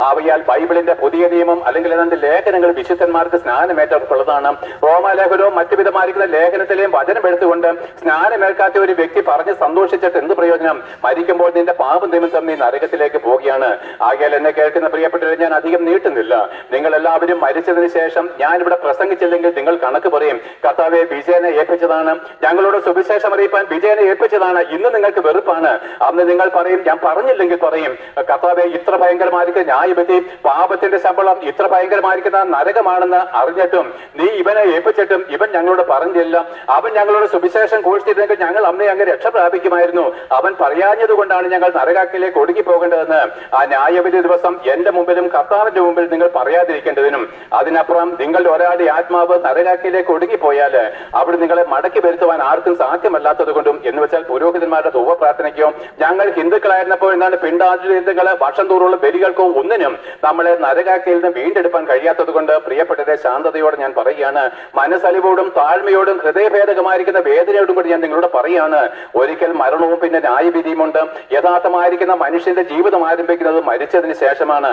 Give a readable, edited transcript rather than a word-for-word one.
ആവയാൽ ബൈബിളിന്റെ പുതിയ നിയമം അല്ലെങ്കിൽ അതിന്റെ ലേഖനങ്ങൾ വിശുദ്ധന്മാർക്ക് സ്നാനമേറ്റവർക്കുള്ളതാണ്. റോമാലേഖനവും മറ്റു വിധമായിരിക്കുന്ന ലേഖനത്തിലെയും വചനം എടുത്തുകൊണ്ട് സ്നാനമേൽക്കാത്ത ഒരു വ്യക്തി പറഞ്ഞ് സന്തോഷിച്ചിട്ട് എന്ത് പ്രയോജനം? മരിക്കുമ്പോൾ നിന്റെ പാപം നിമിത്തം നീ നരകത്തിലേക്ക് പോവുകയാണ്. ആകയാൽ എന്നെ കേൾക്കുന്ന പ്രിയപ്പെട്ടവരെ, ഞാൻ അധികം നീട്ടുന്നില്ല. നിങ്ങൾ എല്ലാവരും മരിച്ചതിന് ശേഷം ഞാൻ ഇവിടെ പ്രസംഗിച്ചില്ലെങ്കിൽ നിങ്ങൾ കണക്ക് പറയും, കർത്താവെ വിജയനെ ഏൽപ്പിച്ചതാണ്, ഞങ്ങളോട് സുവിശേഷം അറിയിപ്പാൻ വിജയനെ ഏൽപ്പിച്ചതാണ്, ഇന്ന് നിങ്ങൾക്ക് വെറുപ്പാണ്. അന്ന് നിങ്ങൾ പറയും, ഞാൻ പറഞ്ഞില്ലെങ്കിൽ പറയും, കർത്താവെ ഇത്ര ഭയങ്കരമായിരിക്കും ന്യായവിധി, പാപത്തിന്റെ ശമ്പളം ഇത്ര ഭയങ്കരമായിരിക്കുന്ന നരകമാണെന്ന് അറിഞ്ഞിട്ടും നീ ഇവനെ ഏൽപ്പിച്ചിട്ടും ഇവൻ ഞങ്ങളോട് പറഞ്ഞില്ല, അവൻ ഞങ്ങളോട് സുവിശേഷം ഘോഷിച്ചിരുന്നെങ്കിൽ ഞങ്ങൾ അമ്മയെ അങ്ങ് രക്ഷ പ്രാപിക്കുമായിരുന്നു, അവൻ പറയാഞ്ഞത് കൊണ്ടാണ് ഞങ്ങൾ നരകാക്കിലേക്ക് ഒടുങ്ങി പോകേണ്ടതെന്ന് ആ ന്യായവിധി ദിവസം എന്റെ മുമ്പിലും കർത്താവിന്റെ മുമ്പിൽ നിങ്ങൾ പറയാതിരിക്കേണ്ടതിനും, അതിനപ്പുറം നിങ്ങളുടെ ഒരാളുടെ ആത്മാവ് നരകാക്കിലേക്ക് ഒടുങ്ങിപ്പോയാൽ അവിടെ നിങ്ങളെ മടക്കി വരുത്തുവാൻ ആർക്കും സാധ്യമല്ലാത്തത് കൊണ്ടും, എന്ന് വെച്ചാൽ പുരോഹിതന്മാരുടെ ധൂപ പ്രാർത്ഥനയ്ക്കോ ഞങ്ങൾ ഹിന്ദുക്കളായിരുന്നപ്പോൾ എന്താണ് പിണ്ടാചാരങ്ങളെ വർഷം തോറുള്ള ബലികൾക്കോ ഒന്നിനും നമ്മളെ നരകാക്കിയിൽ നിന്ന് വീണ്ടെടുപ്പാൻ കഴിയാത്തത് കൊണ്ട് പ്രിയപ്പെട്ടവരെ, ശാന്തതയോടെ ഞാൻ പറയുകയാണ്, മനസ്സലിവോടും താഴ്മയോടും ഹൃദയഭേദകമായിരിക്കുന്ന വേദനയോടും കൂടി ഞാൻ നിങ്ങളോട് പറയുകയാണ്, ഒരിക്കൽ മരണവും പിന്നെ ന്യായവിധിയുമുണ്ട്. യഥാർത്ഥമായിരിക്കുന്ന മനുഷ്യന്റെ ജീവിതം ആരംഭിക്കുന്നത് മരിച്ചതിന് ശേഷമാണ്.